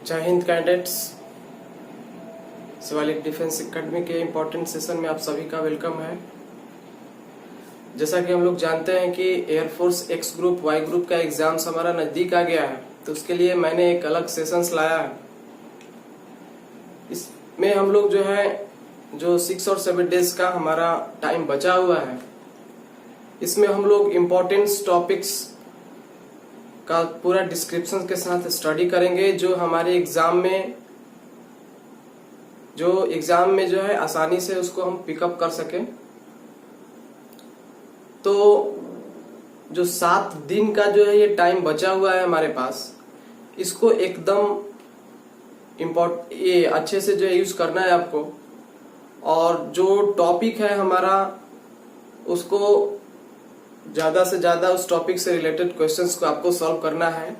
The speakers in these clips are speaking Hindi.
जय Hind cadets. Shivalik defence academy के इम्पोर्टेंट सेशन में आप सभी का वेलकम है। जैसा कि हम लोग जानते हैं कि Air Force X group Y group का एग्जाम्स हमारा नजदीक आ गया है, तो उसके लिए मैंने एक अलग सेशंस लाया है। इसमें हम लोग जो 6 और 7 डेज का हमारा टाइम बचा हुआ है, इसमें हम लोग इम्पोर्टेंट टॉपिक्स का पूरा डिस्क्रिप्शन के साथ स्टडी करेंगे, जो हमारे एग्जाम में जो है आसानी से उसको हम पिकअप कर सकें। तो जो 7 दिन का जो है ये टाइम बचा हुआ है हमारे पास, इसको एकदम ये अच्छे से जो है यूज करना है आपको। और जो टॉपिक है हमारा, उसको ज्यादा से ज्यादा उस टॉपिक से रिलेटेड क्वेश्चंस को आपको सॉल्व करना है।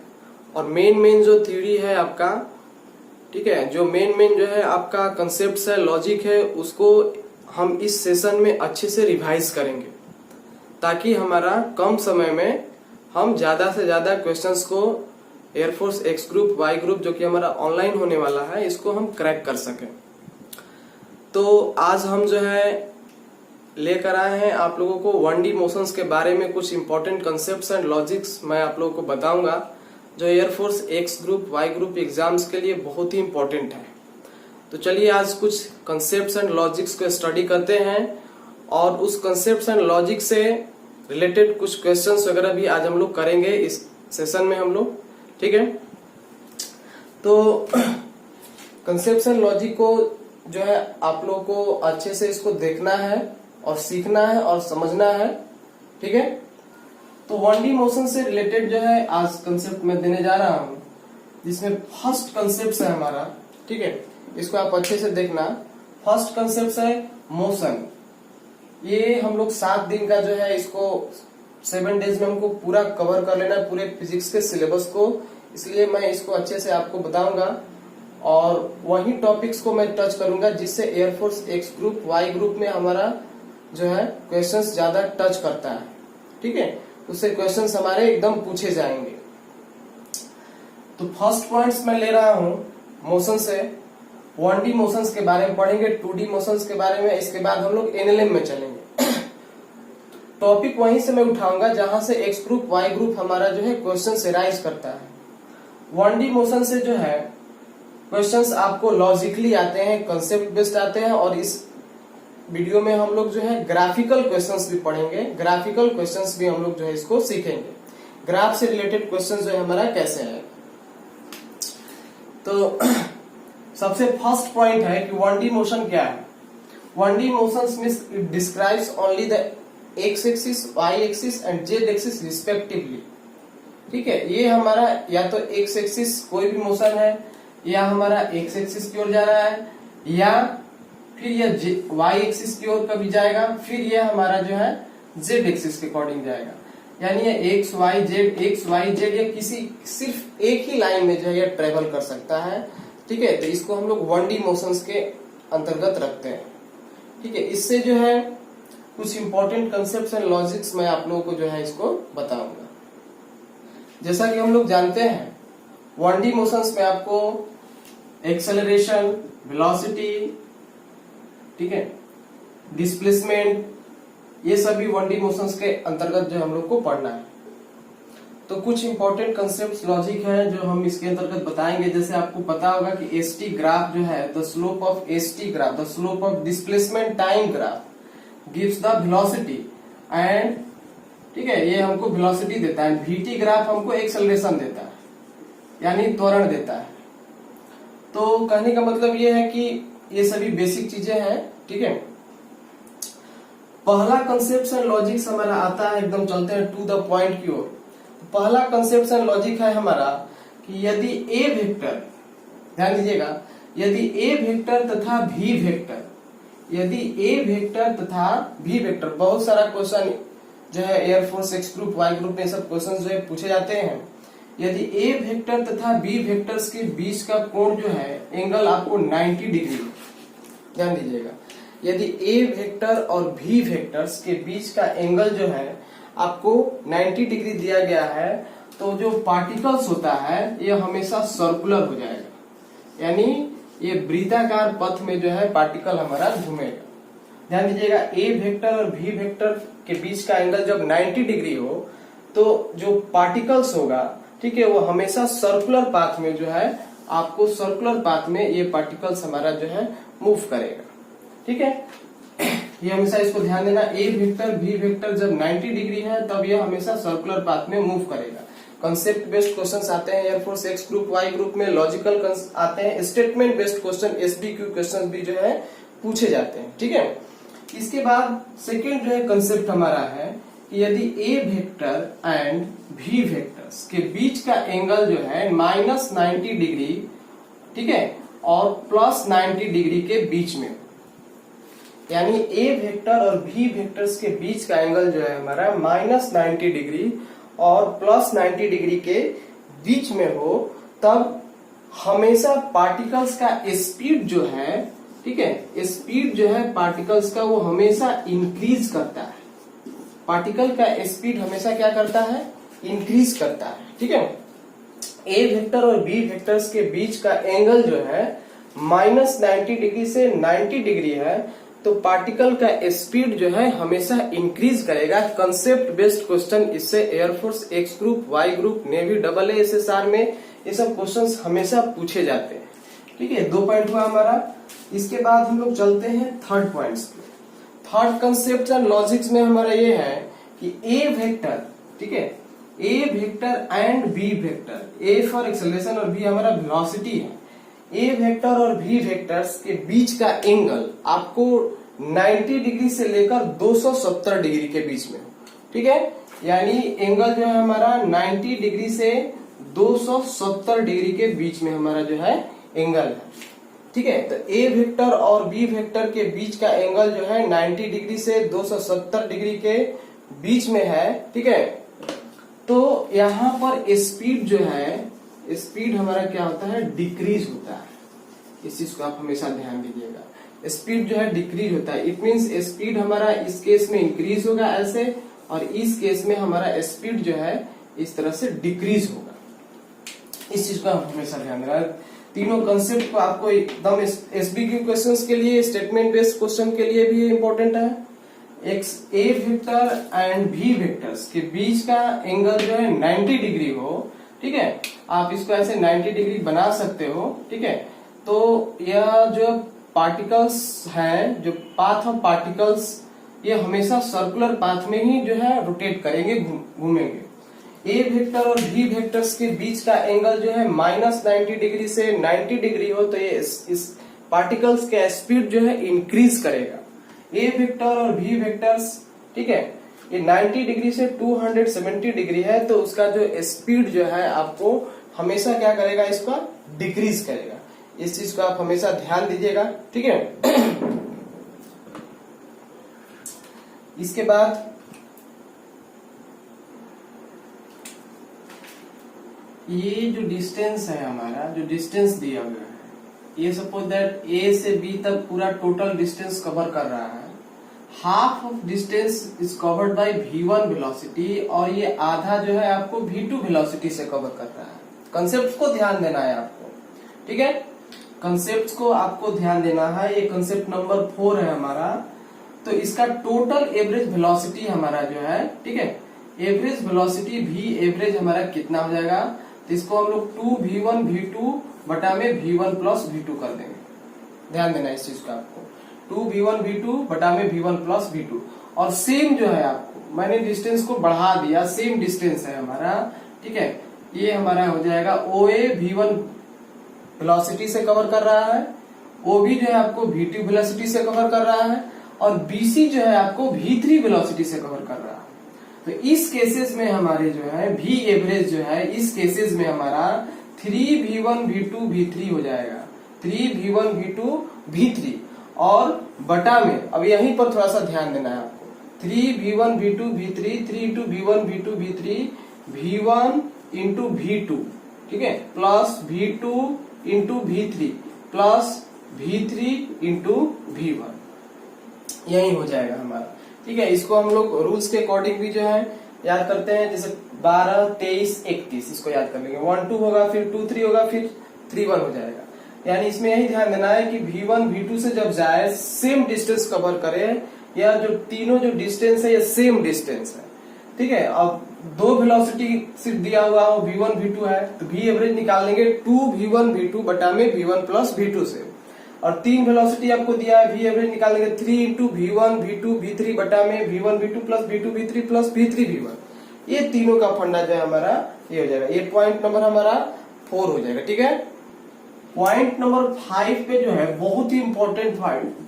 और मेन जो थ्योरी है आपका, ठीक है, जो मेन जो है आपका कंसेप्ट है, लॉजिक है, उसको हम इस सेशन में अच्छे से रिवाइज करेंगे, ताकि हमारा कम समय में हम ज्यादा से ज्यादा क्वेश्चंस को Air Force X group Y group जो कि हमारा ऑनलाइन होने वाला है, इसको हम क्रैक कर सकें। तो आज हम जो है लेकर आए हैं आप लोगों को 1D मोशंस के बारे में कुछ इंपॉर्टेंट कंसेप्ट्स एंड लॉजिक्स मैं आप लोगों को बताऊंगा, जो Air Force X group Y group exams के लिए बहुत ही इंपॉर्टेंट है। तो चलिए आज कुछ कंसेप्ट्स एंड लॉजिक्स को स्टडी करते हैं, और उस कंसेप्ट्स एंड लॉजिक से रिलेटेड कुछ क्वेश्चंस वगैरह भी आज हम लोग करेंगे इस सेशन में हम लोग, ठीक है। तो कंसेप्ट्स एंड लॉजिक को जो है आप लोगों को अच्छे से इसको देखना है और सीखना है और समझना है, ठीक है। तो 1D मोशन से रिलेटेड जो है आज कंसेप्ट मैं देने जा रहा हूं, जिसमें फर्स्ट कंसेप्ट है हमारा, ठीक है, इसको आप अच्छे से देखना। फर्स्ट कंसेप्ट है मोशन। ये हम लोग 7 दिन का जो है, इसको 7 डेज में हमको पूरा कवर कर लेना है, पूरे फिजिक्स के सिलेबस को, इसलिए मैं इसको अच्छे से आपको बताऊंगा। और वही टॉपिक्स को मैं टच करूंगा जिससे Air Force X group Y group में हमारा जो है क्वेश्चंस ज्यादा टच करता है, ठीक है, उससे क्वेश्चंस हमारे एकदम पूछे जाएंगे। तो फर्स्ट पॉइंट्स मैं ले रहा हूं मोशन से। 1D मोशंस के बारे में पढ़ेंगे, 2D मोशंस के बारे में, इसके बाद हम लोग NLM में चलेंगे। टॉपिक वहीं से मैं उठाऊंगा जहां से एक्स ग्रुप वाई ग्रुप हमारा जो है क्वेश्चन से राइज करता है। 1D मोशन से जो है क्वेश्चंस आपको लॉजिकली आते हैं, कंसेप्ट बेस्ड आते हैं, और इस वीडियो में हम लोग जो है ग्राफिकल क्वेश्चंस भी पढ़ेंगे। ग्राफिकल क्वेश्चंस भी हम लोग जो है इसको सीखेंगे, ग्राफ से रिलेटेड क्वेश्चंस जो है हमारा कैसे है। तो सबसे फर्स्ट पॉइंट है कि 1D मोशन क्या है। 1D motions means it describes only the X axis, Y axis and Z axis respectively, ठीक है। ये हमारा या तो एक्स एक्सिस कोई भी मोशन है, या हमारा एक्स एक्सिस की ओर जा रहा है, या फिर यह वाई एक्सिस की ओर कभी जाएगा, फिर यह हमारा जो है जेड एक्सिस के अकॉर्डिंग जाएगा। यानी ये एक्स वाई जेड या किसी सिर्फ एक ही लाइन में जो है ये ट्रेवल कर सकता है, ठीक है। तो इसको हम लोग 1D मोशंस के अंतर्गत रखते हैं, ठीक है। इससे जो है कुछ इंपॉर्टेंट कंसेप्ट्स एंड लॉजिक्स मैं आप लोगों को जो है इसको बताऊंगा। जैसा कि हम लोग जानते हैं 1D मोशंस में आपको एक्सेलरेशन, वेलोसिटी, ठीक है, डिस्प्लेसमेंट, ये सभी 1D मोशंस के अंतर्गत जो हम लोग को पढ़ना है। तो कुछ इंपॉर्टेंट कंसेप्ट लॉजिक है जो हम इसके अंतर्गत बताएंगे। जैसे आपको पता होगा कि एसटी ग्राफ जो है, the slope of ST graph, the slope of displacement time graph gives the velocity and, ठीक है, ये हमको वेलोसिटी देता है। VT ग्राफ हमको एक्सेलरेशन देता है, यानी त्वरण देता है। तो कहने का मतलब ये है कि ये सभी बेसिक चीजें हैं, ठीक है। पहला कंसेप्ट एंड लॉजिक हमारा आता है, एकदम चलते हैं टू द पॉइंट की ओर। तो पहला कंसेप्ट एंड लॉजिक है हमारा कि यदि ए वेक्टर, ध्यान दीजिएगा, यदि ए वेक्टर तथा भी वेक्टर, यदि ए वेक्टर तथा भी वेक्टर, बहुत सारा क्वेश्चन जो है Air Force X group Y group में सब क्वेश्चन जो है पूछे जाते हैं। यदि ए वेक्टर तथा बी वेक्टर्स के बीच का कोण जो है, एंगल आपको 90 डिग्री, ध्यान दीजिएगा, यदि ए वेक्टर और भी वेक्टर्स के बीच का एंगल जो है आपको 90 डिग्री दिया गया है, तो जो पार्टिकल्स होता है ये हमेशा सर्कुलर हो जाएगा, यानी ये वृत्ताकार पथ में जो है पार्टिकल हमारा घूमेगा। ध्यान दीजिएगा, ए वेक्टर और बी वेक्टर के बीच का एंगल जब 90 डिग्री हो तो जो पार्टिकल्स होगा, ठीक है, वो हमेशा सर्कुलर पाथ में जो है आपको सर्कुलर पाथ में ये पार्टिकल्स हमारा जो है मूव करेगा। ठीक है, ये हमेशा इसको ध्यान देना, ए वेक्टर बी वेक्टर जब 90 डिग्री है तब ये हमेशा सर्कुलर पाथ में मूव करेगा। कंसेप्ट बेस्ड क्वेश्चंस आते हैं Air Force X group Y group में, लॉजिकल आते हैं, statement based question SBQ question भी जो है पूछे जाते हैं। ठीक है, इसके बाद सेकेंड जो है कंसेप्ट हमारा है कि यदि A vector and B vectors के बीच का एंगल जो है -90 डिग्री, ठीक है, और +90 डिग्री के बीच में, यानी ए वेक्टर और बी वेक्टर्स के बीच का एंगल जो है हमारा -90 डिग्री और +90 डिग्री के बीच में हो, तब हमेशा पार्टिकल्स का स्पीड जो है, ठीक है, स्पीड जो है पार्टिकल्स का वो हमेशा इंक्रीज करता है। पार्टिकल का स्पीड हमेशा क्या करता है, इंक्रीज करता है। ठीक है, ए वेक्टर और बी वेक्टर्स के बीच का एंगल जो है -90 डिग्री से 90 डिग्री है, तो पार्टिकल का स्पीड जो है हमेशा इंक्रीज करेगा। कंसेप्ट बेस्ड क्वेश्चन इससे Air Force X group Y group Navy AA SSR में ये सब क्वेश्चंस हमेशा पूछे जाते हैं। ठीक है, 2 पॉइंट हुआ हमारा। इसके बाद हम लोग चलते हैं थर्ड पॉइंट्स पे। थर्ड कंसेप्ट एंड लॉजिक्स में हमारा ये है कि ए वेक्टर, ठीक है, A vector and B vector, A for acceleration और बी हमारा वेलोसिटी है, ए वेक्टर और बी वेक्टर्स के बीच का एंगल आपको 90 डिग्री से लेकर 270 डिग्री के बीच में, ठीक है, यानी एंगल जो है हमारा 90 डिग्री से 270 डिग्री के बीच में हमारा जो है एंगल है। ठीक है, तो ए वेक्टर और बी वेक्टर के बीच का एंगल जो है 90 डिग्री से 270 डिग्री के बीच में है। ठीक है, तो यहाँ पर स्पीड जो है, स्पीड हमारा क्या होता है, डिक्रीज होता है। इस चीज को आप हमेशा ध्यान दीजिएगा, स्पीड जो है डिक्रीज होता है। इट मीन्स स्पीड हमारा इस केस में इंक्रीज होगा ऐसे, और इस केस में हमारा स्पीड जो है इस तरह से डिक्रीज होगा। इस चीज को आप हमेशा ध्यान देना। तीनों कंसेप्ट को आपको एकदम एसबीक्यू क्वेश्चंस के लिए, स्टेटमेंट बेस्ड क्वेश्चन के लिए भी इंपॉर्टेंट है। A vector and B vectors के बीच का एंगल जो है 90 डिग्री हो, ठीक है, आप इसको ऐसे 90 डिग्री बना सकते हो। ठीक है, तो यह जो पार्टिकल्स हैं, जो पाथ ऑफ पार्टिकल्स, ये हमेशा सर्कुलर पाथ में ही जो है रोटेट करेंगे, घूमेंगे। ए वेक्टर और बी वेक्टर्स के बीच का एंगल जो है -90 डिग्री से 90 डिग्री हो, तो ये इस पार्टिकल्स का स्पीड जो है इंक्रीज करेगा। ए वेक्टर और बी वेक्टर्स, ठीक है, ये 90 डिग्री से 270 डिग्री है, तो उसका जो स्पीड जो है आपको हमेशा क्या करेगा, इसका डिक्रीज करेगा। इस चीज को आप हमेशा ध्यान दीजिएगा। ठीक है, इसके बाद ये जो डिस्टेंस है हमारा, जो डिस्टेंस दिया हुआ है, ये सपोज दैट ए से बी तक पूरा टोटल डिस्टेंस कवर कर रहा है। Half of distance is covered by v1 velocity, और ये आधा जो है आपको v2 वेलोसिटी से कवर कर रहा है। कंसेप्ट को ध्यान देना है आपको। ठीक है, कंसेप्ट को आपको ध्यान देना है। ये कंसेप्ट नंबर 4 है हमारा। तो इसका टोटल एवरेज वेलोसिटी हमारा जो है, ठीक है, एवरेज वेलोसिटी v एवरेज हमारा कितना हो जाएगा, तो इसको हम लोग 2v1 v2 बटा में v1 प्लस v2 कर देंगे। ध्यान देना इस चीज का आपको, 2v1 v2 बटा में v1 प्लस v2। और सेम जो है आपको मैंने डिस्टेंस को बढ़ा दिया, सेम डिस्टेंस है हमारा। ठीक है, ये हमारा हो जाएगा OA v1 वेलोसिटी से कवर कर रहा है, OB जो है आपको v2 वेलोसिटी से कवर कर रहा है, और BC जो है आपको v3 वेलोसिटी से कवर कर रहा है। तो इस केसेस में हमारे जो है v एवरेज जो है, इस केसेस में हमारा 3v1 v2 v3 हो जाएगा, 3v1 v2 v3, और बटा में अब यहीं पर थोड़ा सा ध्यान देना है आपको, 3v1 v2 v3, 3 into v1 v2 v3, v1 into v2, ठीक है, plus v2 into v3 plus v3 into v1, यही हो जाएगा हमारा। ठीक है, इसको हम लोग रूल्स के अकॉर्डिंग भी जो है याद करते हैं, जैसे 12, 23, 31 इसको याद कर लेंगे। 1 2 होगा, फिर 2 3 होगा, फिर 3 1 हो जाएगा। यानी इसमें यही ध्यान देना है कि V1 V2 से जब जाए सेम डिस्टेंस कवर करे, या जो तीनों जो डिस्टेंस है ये सेम डिस्टेंस है, ठीक है। अब दो वेलोसिटी सिर्फ दिया हुआ हो V1 V2 है, तो V एवरेज निकाल लेंगे 2V1 V2 बटा में V1 प्लस V2 से, और तीन वेलोसिटी आपको दिया है, V एवरेज निकाल लेंगे 3 इंटू V1 V2 V3 बटा में V1 V2 plus V2 V3 plus V3 V1। ये तीनों का फंडा जो है हमारा ये हो जाएगा। ये पॉइंट नंबर हमारा 4 हो जाएगा, ठीक है। पॉइंट नंबर 5 पे जो है बहुत ही इंपॉर्टेंट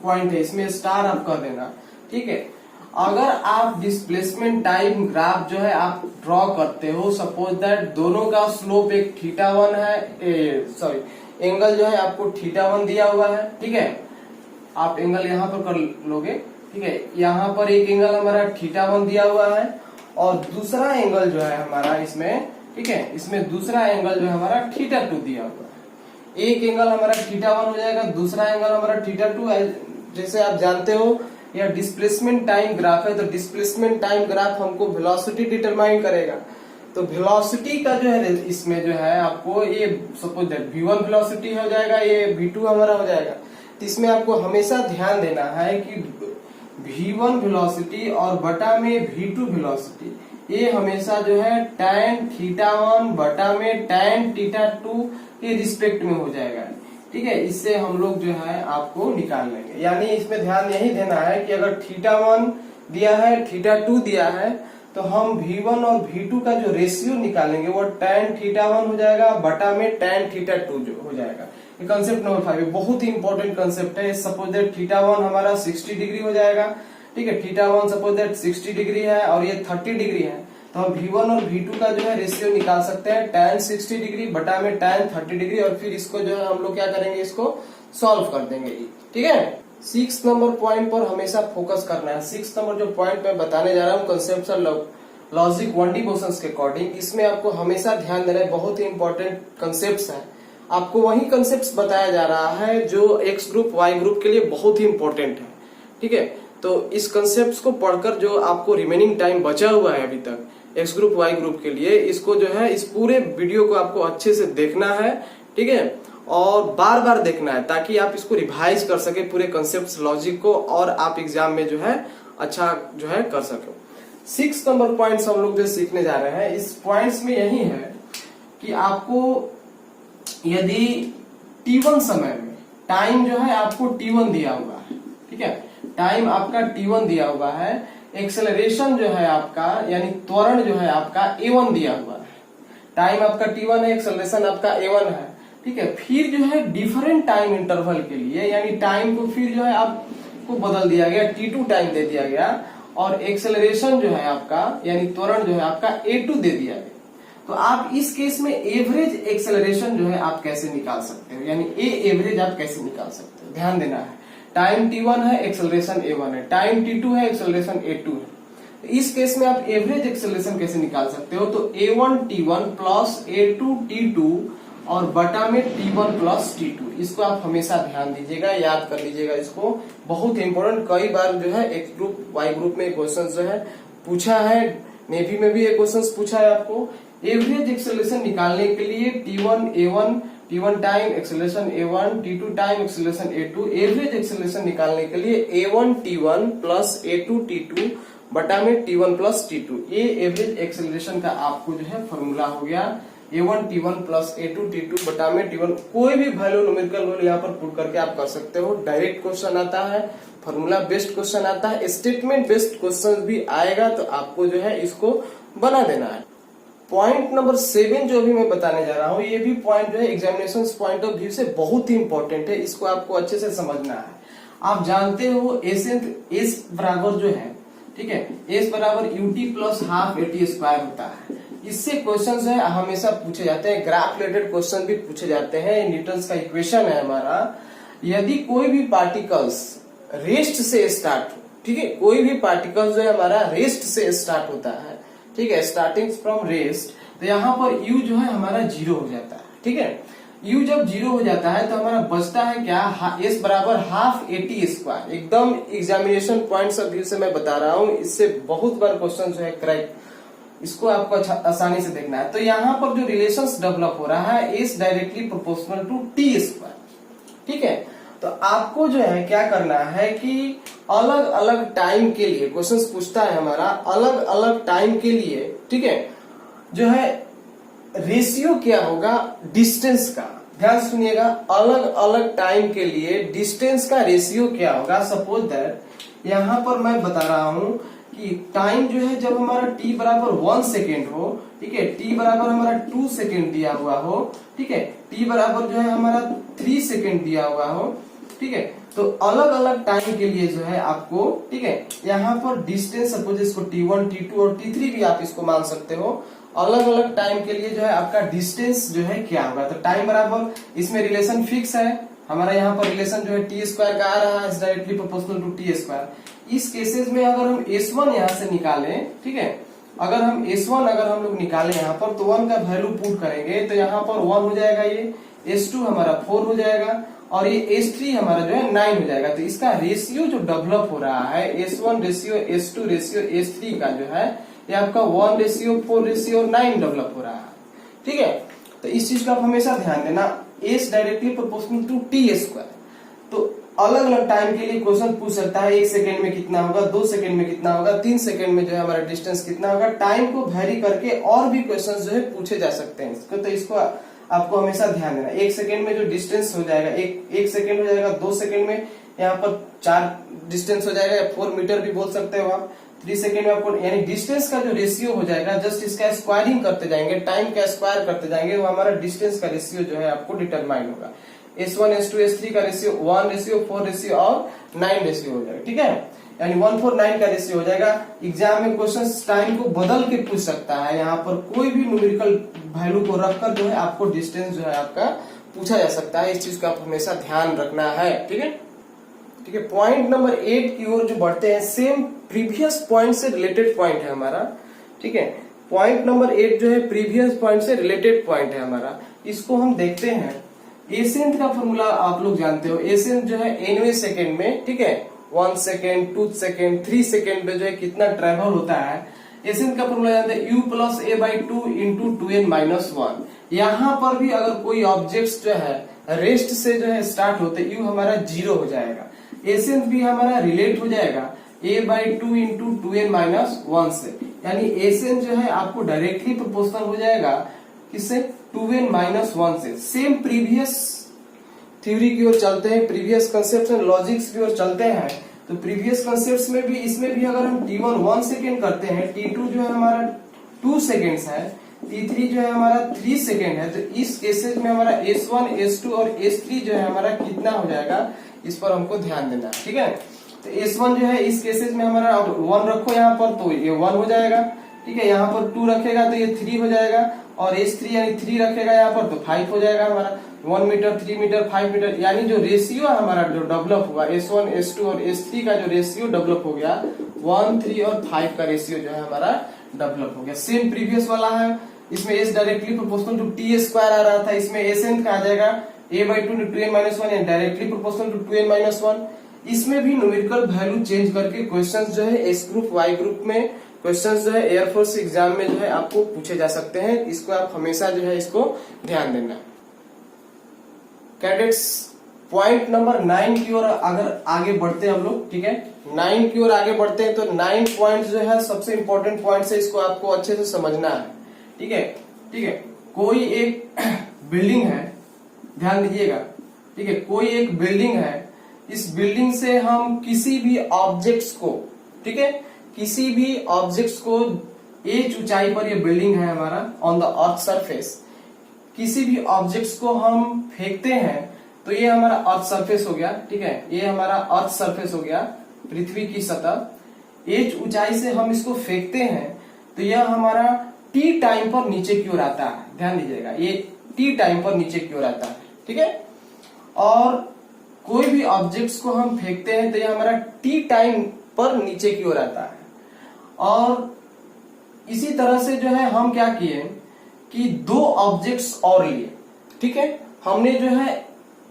पॉइंट है, इसमें स्टार आप कर देना, ठीक है। अगर आप डिस्प्लेसमेंट टाइम ग्राफ जो है आप ड्रॉ करते हो, सपोज दैट दोनों का स्लोप एक θ1 है, सॉरी एंगल जो है आपको θ1 दिया हुआ है, ठीक है। आप एंगल यहाँ पर कर लोगे, ठीक है। यहाँ पर एक एंगल हमारा θ1 दिया हुआ है, और दूसरा एंगल जो है हमारा इसमें, ठीक है, इसमें दूसरा एंगल जो है हमारा θ2 दिया हुआ है। एक एंगल हमारा θ1 हो जाएगा, दूसरा एंगल हमारा θ2 है। जैसे आप जानते हो यह डिस्प्लेसमेंट टाइम ग्राफ है, तो डिस्प्लेसमेंट टाइम ग्राफ हमको वेलोसिटी डिटरमाइन करेगा। तो वेलोसिटी का जो है इसमें जो है आपको ये सपोज दैट V1 वेलोसिटी हो जाएगा, ये V2 हमारा हो जाएगा। तो इसमें आपको हमेशा ध्यान देना है कि V1 वेलोसिटी और बटा में V2 वेलोसिटी, ये हमेशा जो है tan θ1 बटा में tan θ2 के रिस्पेक्ट में हो जाएगा, ठीक है। इससे हम लोग जो है आपको निकाल लेंगे। यानी इसमें ध्यान यही देना है कि अगर θ1 दिया है θ2 दिया है, तो हम V1 और V2 का जो रेशियो निकालेंगे वो tan θ1 हो जाएगा बटा में tan θ2 जो हो जाएगा। ये कंसेप्ट नंबर 5 बहुत ही इंपॉर्टेंट कंसेप्ट है। सपोज दैट θ1 हमारा 60 डिग्री हो जाएगा, ठीक है। θ1 सपोज दैट 60 डिग्री है और ये 30 डिग्री है, तो हम V1 और V2 का जो है रेशियो निकाल सकते हैं tan 60 डिग्री बटा में tan 30 डिग्री, और फिर इसको जो है हम लोग क्या करेंगे, इसको सॉल्व कर देंगे, ठीक है। 6 नंबर पॉइंट पर हमेशा फोकस करना है। 6 नंबर जो पॉइंट मैं बताने जा रहा हूँ कंसेप्चुअल लॉजिक 1D क्वेश्चंस के अकॉर्डिंग, इसमें आपको हमेशा ध्यान देना है, बहुत ही इंपॉर्टेंट कंसेप्ट है। आपको वही कंसेप्ट बताया जा रहा है जो एक्स ग्रुप वाई ग्रुप के लिए बहुत ही इंपॉर्टेंट है, ठीक है। तो इस कंसेप्ट को पढ़कर जो आपको रिमेनिंग टाइम बचा हुआ है अभी तक एक्स ग्रुप वाई ग्रुप के लिए, इसको जो है इस पूरे वीडियो को आपको अच्छे से देखना है, ठीक है, और बार बार देखना है ताकि आप इसको रिवाइज कर सके पूरे कंसेप्ट लॉजिक को, और आप एग्जाम में जो है अच्छा जो है कर सके। 6 नंबर पॉइंट्स हम लोग जो सीखने जा रहे हैं, इस पॉइंट्स में यही है कि आपको यदि T1 समय में टाइम जो है आपको T1 दिया हुआ है, ठीक है, टाइम आपका T1 दिया हुआ है, एक्सेलरेशन जो है आपका यानी त्वरण जो है आपका A1 दिया हुआ है। टाइम आपका T1 है, एक्सेलरेशन आपका A1 है, ठीक है। फिर जो है डिफरेंट टाइम इंटरवल के लिए यानी टाइम को फिर जो है आपको बदल दिया गया, T2 टाइम दे दिया गया, और एक्सेलरेशन जो है आपका यानी त्वरण जो है आपका A2 दे दिया गया। तो आप इस केस में एवरेज एक्सेलरेशन जो है आप कैसे निकाल सकते हो, यानी ए एवरेज आप कैसे निकाल सकते हो, ध्यान देना है। टाइम T1 है, एक्सेलरेशन A1 है, टाइम T2 है, एक्सेलरेशन A2 है। इस केस में आप एवरेज एक्सेलरेशन कैसे निकाल सकते हो, तो A1 T1 plus A2 T2 और बटा में T1 प्लस T2, इसको आप हमेशा ध्यान दीजिएगा, याद कर लीजिएगा इसको, बहुत इंपॉर्टेंट। कई बार जो है एक्स ग्रुप वाई ग्रुप में क्वेश्चन जो है पूछा है, नेवी में भी एक क्वेश्चन पूछा है आपको। एवरेज एक्सेलरेशन निकालने के लिए T1 A1 T1 time acceleration A1 T2 time acceleration A2, average acceleration निकालने के लिए A1 T1 plus A2 T2 बटा में T1 प्लस T2, ये एवरेज एक्सेलरेशन का आपको जो है फॉर्मूला हो गया। A1 T1 plus A2 T2 बटा में T1, कोई भी वैल्यू न्यूमेरिकल वैल्यू यहाँ पर पुट करके आप कर सकते हो। डायरेक्ट क्वेश्चन आता है, फॉर्मूला बेस्ड क्वेश्चन आता है, स्टेटमेंट बेस्ड क्वेश्चन भी आएगा, तो आपको जो है इसको बना देना है। पॉइंट नंबर 7 जो भी मैं बताने जा रहा हूँ, ये भी पॉइंट जो है एग्जामिनेशन पॉइंट ऑफ व्यू से बहुत ही इंपॉर्टेंट है, इसको आपको अच्छे से समझना है। आप जानते हो एस बराबर जो है, ठीक है, एस बराबर UT plus half eighty square होता है। इससे क्वेश्चन जो है हमेशा पूछे जाते हैं, ग्राफ रिलेटेड क्वेश्चन भी पूछे जाते हैं। न्यूटन्स का इक्वेशन है हमारा, यदि कोई भी पार्टिकल्स रेस्ट से स्टार्ट हो, ठीक है, कोई भी पार्टिकल जो है हमारा रेस्ट से स्टार्ट होता है, ठीक है, स्टार्टिंग फ्रॉम रेस्ट, तो यहाँ पर u जो है हमारा 0 हो जाता है, ठीक है। u जब 0 हो जाता है तो हमारा बचता है क्या, s बराबर हाफ एटी स्क्वायर। एकदम एग्जामिनेशन पॉइंट्स ऑफ व्यू से मैं बता रहा हूँ, इससे बहुत बार क्वेश्चन जो है करेक्ट, इसको आपको आसानी से देखना है। तो यहाँ पर जो रिलेशंस डेवलप हो रहा है, s directly proportional to t square, ठीक है। तो आपको जो है क्या करना है कि अलग अलग टाइम के लिए क्वेश्चंस पूछता है हमारा, अलग अलग टाइम के लिए, ठीक है, जो है रेशियो क्या होगा डिस्टेंस का, ध्यान सुनिएगा, अलग अलग टाइम के लिए डिस्टेंस का रेशियो क्या होगा। सपोज दैट यहां पर मैं बता रहा हूं कि टाइम जो है जब हमारा t बराबर 1 सेकेंड हो, ठीक है, t बराबर हमारा 2 सेकेंड दिया हुआ हो, ठीक है, t बराबर जो है हमारा 3 सेकेंड दिया हुआ हो, ठीक है, तो अलग अलग टाइम के लिए जो है आपको, ठीक है, यहाँ पर डिस्टेंस सपोज इसको t1, t2 और t3 भी आप इसको मान सकते हो। अलग अलग टाइम के लिए जो है आपका डिस्टेंस जो है क्या होगा, तो टाइम बराबर इसमें रिलेशन फिक्स है हमारा, यहाँ पर रिलेशन जो है टी स्क्वायर का आ रहा है, directly proportional to T square. इस केसेस में अगर हम S1 यहाँ से निकालें, ठीक है, अगर हम S1 अगर हम लोग निकालें यहाँ पर, तो 1 का वैल्यू पुट करेंगे तो यहाँ पर 1 हो जाएगा, ये S2 हमारा 4 हो जाएगा और ये S3 हमारा जो है 9 हो जाएगा। तो इसका रेशियो जो डेवलप हो रहा है S1 ratio S2 ratio S3 का जो है ये आपका 1 रेशियो 4 रेशियो 9 डेवलप हो रहा है, ठीक है। तो इस चीज का आप हमेशा ध्यान देना, S directly proportional to T square. तो अलग अलग टाइम के लिए क्वेश्चन पूछ सकता है 1 सेकेंड में कितना होगा, 2 सेकेंड में कितना होगा, 3 सेकेंड में जो है हमारा डिस्टेंस कितना होगा। टाइम को वेरी करके और भी क्वेश्चन जो है पूछे जा सकते हैं इसको, तो इसको आपको हमेशा ध्यान देना। 1 सेकेंड में जो डिस्टेंस हो जाएगा, एक सेकेंड हो जाएगा, 2 सेकेंड में यहाँ पर 4 डिस्टेंस हो जाएगा, या 4 मीटर भी बोल सकते हो आप। 3 सेकेंड में आपको यानी डिस्टेंस का जो रेशियो हो जाएगा, जस्ट इसका स्क्वायरिंग करते जाएंगे, टाइम का स्क्वायर करते जाएंगे, वो हमारा डिस्टेंस का रेशियो जो है आपको डिटरमाइन होगा। S1 S2 S3 का रेशियो 1 रेशियो 4 रेशियो और 9 रेशियो हो जाएगा, ठीक है, यानी 149 का रेशियो हो जाएगा। एग्जाम में क्वेश्चन टाइम को बदल के पूछ सकता है, यहाँ पर कोई भी न्यूमेरिकल वैल्यू को रखकर जो है आपको डिस्टेंस जो है आपका पूछा जा सकता है। इस चीज का आप हमेशा ध्यान रखना है, ठीक है, ठीक है। पॉइंट नंबर 8 की ओर जो बढ़ते हैं, सेम प्रीवियस पॉइंट से रिलेटेड पॉइंट है हमारा, ठीक है। पॉइंट नंबर 8 जो है प्रीवियस पॉइंट से रिलेटेड पॉइंट है हमारा, इसको हम देखते हैं। एसेंट का फॉर्मूला आप लोग जानते हो, एसेंट जो है nवें सेकेंड में, ठीक है, 1 सेकेंड 2 सेकेंड 3 सेकेंड में जो है कितना ट्रेवल होता है। एसेंट का फॉर्मूला जानते हैं u plus a by 2 into 2n minus 1। यहाँ पर भी अगर कोई ऑब्जेक्ट जो है रेस्ट से जो है स्टार्ट होते, u हमारा 0 हो जाएगा। एसेंट भी हमारा रिलेट हो जाएगा a by 2 into 2n minus 1 से, यानी एसेंट जो है आपको डायरेक्टली प्रोपोर्शनल हो जाएगा किससे, 2n माइनस 1 से। सेम प्रीवियस थ्योरी की ओर चलते हैं, प्रीवियस कंसेप्ट एंड लॉजिक्स की ओर चलते हैं। तो प्रीवियस कंसेप्ट में भी, इसमें भी अगर हम t1 1 सेकेंड करते हैं, t2 जो है हमारा 2 सेकेंड्स है, t3 जो है हमारा 3 सेकेंड है, तो इस केसेस में हमारा S1 S2 और S3 जो है हमारा कितना हो जाएगा, इस पर हमको ध्यान देना है, ठीक है। तो S1 जो है इस केसेस में हमारा 1 रखो यहाँ पर तो ये 1 हो जाएगा, ठीक है, यहाँ पर 2 रखेगा तो ये 3 हो जाएगा, और S3 यानी 3 रखेगा यहाँ पर तो 5 हो जाएगा हमारा। 1 मीटर 3 मीटर 5 मीटर, यानी जो रेशियो हमारा जो डेवलप हुआ S1 S2 और S3 का जो रेशियो डेवलप हो गया 1 3 और 5 का रेशियो जो है हमारा डेवलप हो गया। सेम प्रीवियस वाला है, इसमें S directly proportional to T square आ रहा था, इसमें एसेंट का आ जाएगा a by 2 2n minus 1 directly proportional to 2n minus 1। इसमें भी न्यूमेरिकल वैल्यू चेंज करके क्वेश्चंस जो है S ग्रुप Y ग्रुप में क्वेश्चंस जो है एयरफोर्स एग्जाम में जो है आपको पूछे जा सकते हैं। इसको आप हमेशा जो है इसको ध्यान देना। कैडेट्स पॉइंट नंबर 9 की ओर अगर आगे बढ़ते हैं हम लोग, ठीक है, 9 की ओर आगे बढ़ते हैं, तो 9 पॉइंट जो है सबसे इंपॉर्टेंट पॉइंट है, इसको आपको अच्छे से समझना है, ठीक है, ठीक है। कोई एक बिल्डिंग है, ध्यान दीजिएगा, ठीक है, कोई एक बिल्डिंग है, इस बिल्डिंग से हम किसी भी ऑब्जेक्ट्स को, ठीक है, किसी भी ऑब्जेक्ट्स को h ऊंचाई पर ये बिल्डिंग है हमारा ऑन द अर्थ सरफेस, किसी भी ऑब्जेक्ट्स को हम फेंकते हैं तो ये हमारा अर्थ सरफेस हो गया, ठीक है, ये हमारा अर्थ सरफेस हो गया, पृथ्वी की सतह। h ऊंचाई से हम इसको फेंकते हैं तो यह हमारा t टाइम पर नीचे की ओर आता है, ध्यान दीजिएगा, ये t टाइम पर नीचे की ओर आता है, ठीक है। और कोई भी ऑब्जेक्ट्स को हम फेंकते हैं तो यह हमारा t टाइम पर नीचे की ओर आता है। और इसी तरह से जो है हम क्या किए कि 2 ऑब्जेक्ट्स और लिए, ठीक है, हमने जो है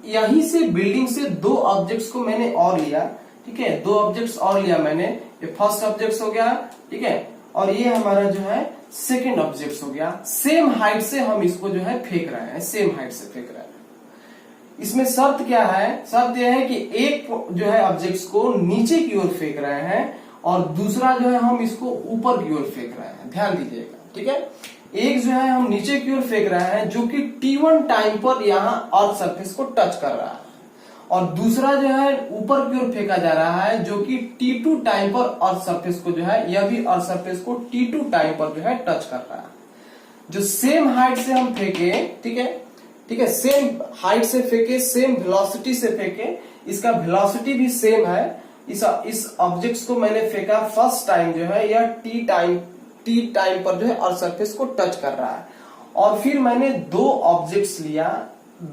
यहीं से बिल्डिंग से 2 ऑब्जेक्ट्स को मैंने और लिया, ठीक है, 2 ऑब्जेक्ट्स और लिया मैंने, ये फर्स्ट ऑब्जेक्ट हो गया, ठीक है, और ये हमारा जो है सेकेंड ऑब्जेक्ट हो गया। सेम हाइट से हम इसको जो है फेंक रहे हैं, सेम हाइट से फेंक रहे हैं। इसमें शर्त क्या है, शर्त यह है कि एक जो है ऑब्जेक्ट्स को नीचे की ओर फेंक रहे हैं और दूसरा जो है हम इसको ऊपर की ओर फेंक रहे हैं। ध्यान दीजिएगा, ठीक है। एक जो है हम नीचे की ओर फेंक रहे हैं जो कि t1 टाइम पर यहाँ अर्थ सरफेस को टच कर रहा है, और दूसरा जो है ऊपर की ओर फेंका जा रहा है जो कि t2 टाइम पर अर्थ सरफेस को जो है, यह भी अर्थ सरफेस को t2 टाइम पर जो है टच कर रहा है। जो सेम हाइट से हम फेंके, ठीक है, ठीक है, सेम हाइट से फेंके, सेम वेलोसिटी से फेंके, इसका वेलोसिटी भी सेम है। इस ऑब्जेक्ट्स को मैंने फेंका फर्स्ट टाइम जो है यह टी टाइम पर जो है अर्थ सरफेस को टच कर रहा है, और फिर मैंने दो ऑब्जेक्ट्स लिया,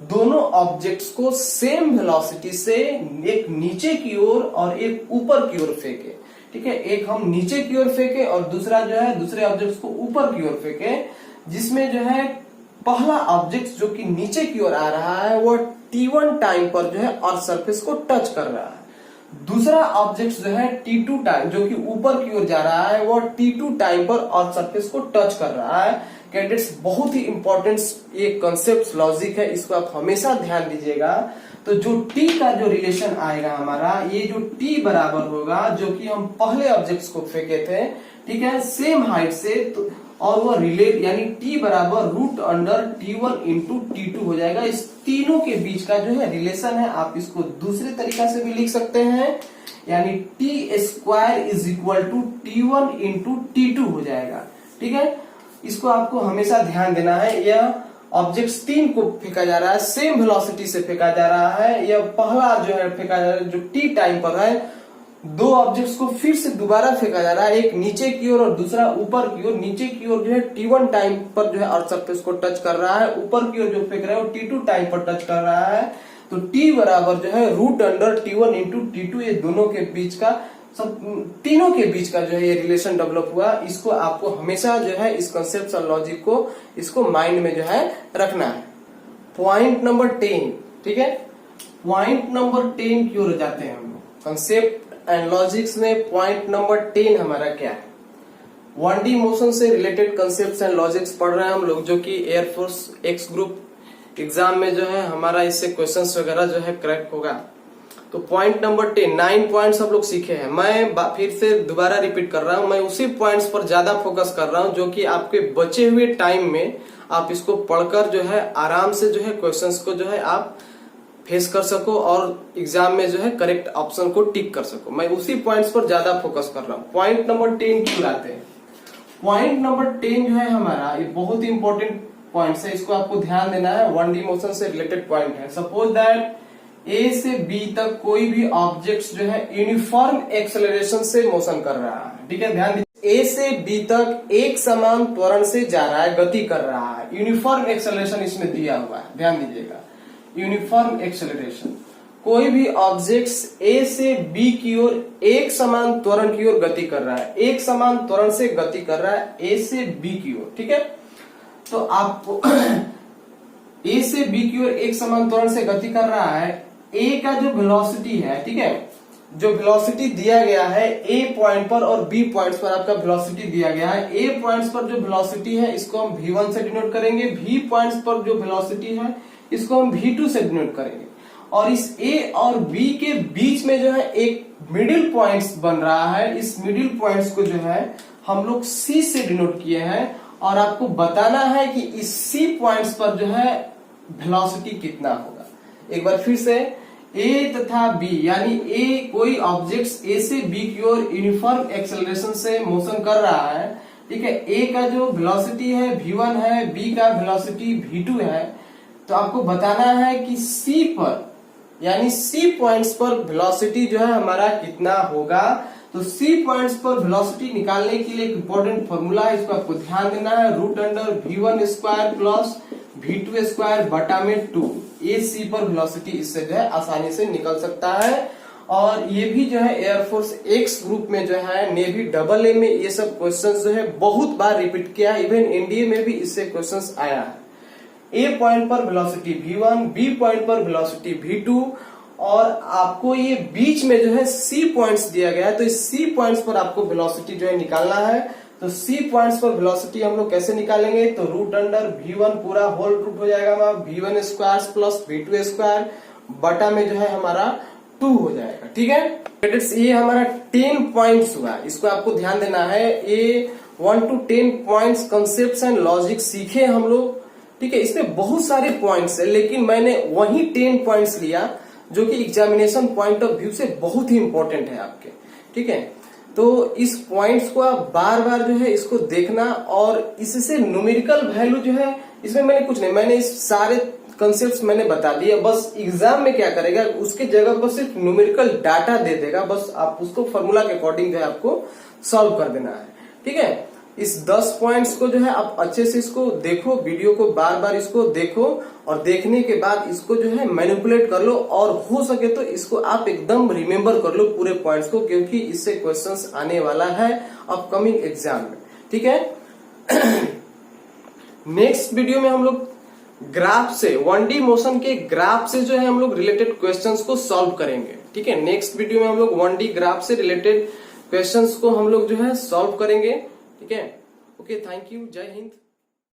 दोनों ऑब्जेक्ट्स को सेम वेलोसिटी से एक नीचे की ओर और एक ऊपर की ओर फेंके, ठीक है। एक हम नीचे की ओर फेंके और दूसरा जो है दूसरे ऑब्जेक्ट्स को ऊपर की ओर फेंके, जिसमें जो है पहला ऑब्जेक्ट जो कि नीचे की ओर आ रहा है वो t1 टाइम पर जो है अर्थ सरफेस को टच कर रहा है, दूसरा ऑब्जेक्ट जो है t2 टाइम जो कि ऊपर की ओर जा रहा है वो t2 टाइम पर अर्थ सरफेस को टच कर रहा है। कैंडिडेट्स, बहुत ही इंपॉर्टेंट ये कंसेप्ट लॉजिक है, इसको आप हमेशा ध्यान दीजिएगा। तो जो t का जो रिलेशन आएगा हमारा, ये जो t बराबर होगा जो कि हम पहले ऑब्जेक्ट्स को फेंके थे, ठीक है, सेम हाइट से, तो और वो रिलेट यानी t बराबर root under t1 into t2 हो जाएगा। इस तीनों के बीच का जो है रिलेशन है, आप इसको दूसरे तरीका से भी लिख सकते हैं, यानी t square is equal to t1 into t2 हो जाएगा, ठीक है। इसको आपको हमेशा ध्यान देना है। यह ऑब्जेक्ट्स तीन को फेंका जा रहा है, सेम वेलोसिटी से फेंका जा रहा है। यह पहला जो है फेंका जा रहा है जो t टाइम पर है, दो ऑब्जेक्ट्स को फिर से दोबारा फेंका जा रहा है, एक नीचे की ओर और दूसरा ऊपर की ओर। नीचे की ओर जो है t1 टाइम पर जो है अर्थ सरफेस को टच कर रहा है, ऊपर की ओर जो फेंक रहा है वो t2 टाइम पर टच कर रहा है। तो t बराबर जो है root under t1 into t2, ये दोनों के बीच का, सब तीनों के बीच का जो है ये रिलेशन डेवलप हुआ। इसको आपको हमेशा जो है इस कंसेप्ट और लॉजिक को इसको माइंड में जो है रखना है। पॉइंट नंबर 10, ठीक है, पॉइंट नंबर 10 की ओर जाते हैं हम। कंसेप्ट एंड लॉजिक्स में पॉइंट नंबर 10 हमारा क्या है? 1D मोशन से रिलेटेड कंसेप्ट्स एंड लॉजिक्स पढ़ रहे हैं हम लोग, जो कि एयरफोर्स एक्स ग्रुप एग्जाम में जो है हमारा इससे क्वेश्चंस वगैरह जो है क्रैक होगा। तो पॉइंट नंबर 10, 9 पॉइंट्स हम लोग सीखे हैं। मैं फिर से दोबारा रिपीट कर रहा हूं, मैं उसी पॉइंट्स पर ज्यादा फोकस कर रहा हूं जो कि आपके बचे हुए टाइम में आप इसको पढ़कर जो है आराम से जो है क्वेश्चंस को जो है आप फेस कर सको और एग्जाम में जो है करेक्ट ऑप्शन को टिक कर सको। मैं उसी पॉइंट्स पर ज्यादा फोकस कर रहा हूँ। पॉइंट नंबर 10 क्यों लाते हैं? पॉइंट नंबर 10 जो है हमारा ये बहुत ही इंपॉर्टेंट पॉइंट है, इसको आपको ध्यान देना है। 1D मोशन से रिलेटेड पॉइंट है। सपोज दैट A से B तक कोई भी ऑब्जेक्ट जो है यूनिफॉर्म एक्सेलरेशन से मोशन कर रहा है, ठीक है, ध्यान दीजिए। A से B तक एक समान त्वरण से जा रहा है, गति कर रहा है। यूनिफॉर्म एक्सेलरेशन इसमें दिया हुआ है, ध्यान दीजिएगा। यूनिफॉर्म एक्सेलरेशन, कोई भी ऑब्जेक्ट्स A से B की ओर एक समान त्वरण की ओर गति कर रहा है, एक समान त्वरण से गति कर रहा है A से B की ओर, ठीक है। तो आपको A से B की ओर एक समान त्वरण से गति कर रहा है। A का जो वेलोसिटी है, ठीक है, जो वेलोसिटी दिया गया है A पॉइंट पर और B पॉइंट्स पर आपका वेलोसिटी दिया गया है। A पॉइंट्स पर जो वेलोसिटी है इसको हम V1 से डिनोट करेंगे, B पॉइंट्स पर जो वेलोसिटी है इसको हम V2 से डिनोट करेंगे। और इस A और B के बीच में जो है एक मिडिल पॉइंट्स बन रहा है। इस मिडिल पॉइंट्स को जो है हम लोग C से डिनोट किए हैं, और आपको बताना है कि इस C पॉइंट्स पर जो है वेलोसिटी कितना होगा। एक बार फिर से, A तथा B यानी A कोई ऑब्जेक्ट A से B की ओर यूनिफॉर्म एक्सेलरेशन से मोशन कर रहा है, ठीक है। A का जो वेलोसिटी है V1 है, B का वेलोसिटी V2 है। तो आपको बताना है कि C पर यानी C पॉइंट्स पर वेलोसिटी जो है हमारा कितना होगा। तो C पॉइंट्स पर वेलोसिटी निकालने के लिए एक इंपॉर्टेंट फॉर्मूला है, इसको आपको ध्यान देना है। Root under V1 square plus V2 square बटा में 2। ये C पर वेलोसिटी इससे जो है आसानी से निकल सकता है। और ये भी जो है एयरफोर्स एक्स ग्रुप में जो है नेवी AA में ये सब क्वेश्चंस जो है बहुत बार रिपीट किया, इवन NDA में भी इससे क्वेश्चंस आया है। A पॉइंट पर वेलोसिटी V1, B पॉइंट पर वेलोसिटी V2, और आपको ये बीच में जो है C पॉइंट्स दिया गया है। तो इस C पॉइंट्स पर आपको वेलोसिटी जो है निकालना है। तो सी पॉइंट्स पर वेलोसिटी हम लोग कैसे निकालेंगे, तो रूट अंडर v1 पूरा होल रूट हो जाएगा हमारा v1 square plus v2 square बटा में जो है हमारा 2 हो जाएगा। ठीक है, ये हमारा 10 पॉइंट्स हुआ, इसको आपको ध्यान देना है। ये 1 to 10 points concept and logic सीखे हम लोग। ठीक है, इसमें बहुत सारे पॉइंट्स है, लेकिन मैंने वही 10 पॉइंट्स लिया जो कि एग्जामिनेशन पॉइंट ऑफ व्यू से बहुत ही इंपॉर्टेंट है आपके। ठीक है, तो इस पॉइंट्स को आप बार बार जो है इसको देखना, और इससे न्यूमेरिकल वैल्यू जो है इसमें मैंने कुछ नहीं, मैंने इस सारे कंसेप्ट मैंने बता दिया। बस एग्जाम में क्या करेगा, उसके जगह पर सिर्फ न्यूमेरिकल डाटा दे देगा, बस आप उसको फॉर्मूला के अकॉर्डिंग जो है आपको सॉल्व कर देना है। ठीक है, इस 10 पॉइंट्स को जो है आप अच्छे से इसको देखो, वीडियो को बार बार इसको देखो, और देखने के बाद इसको जो है मैनिपुलेट कर लो, और हो सके तो इसको आप एकदम रिमेम्बर कर लो पूरे पॉइंट्स को, क्योंकि इससे क्वेश्चंस आने वाला है अपकमिंग एग्जाम में। ठीक है, नेक्स्ट वीडियो में हम लोग ग्राफ से 1D मोशन के ग्राफ से जो है हम लोग रिलेटेड क्वेश्चंस को सॉल्व करेंगे। ठीक है, नेक्स्ट वीडियो में हम लोग 1D ग्राफ से रिलेटेड क्वेश्चंस को हम लोग जो है सॉल्व करेंगे। ठीक है, ओके, थैंक यू, जय हिंद।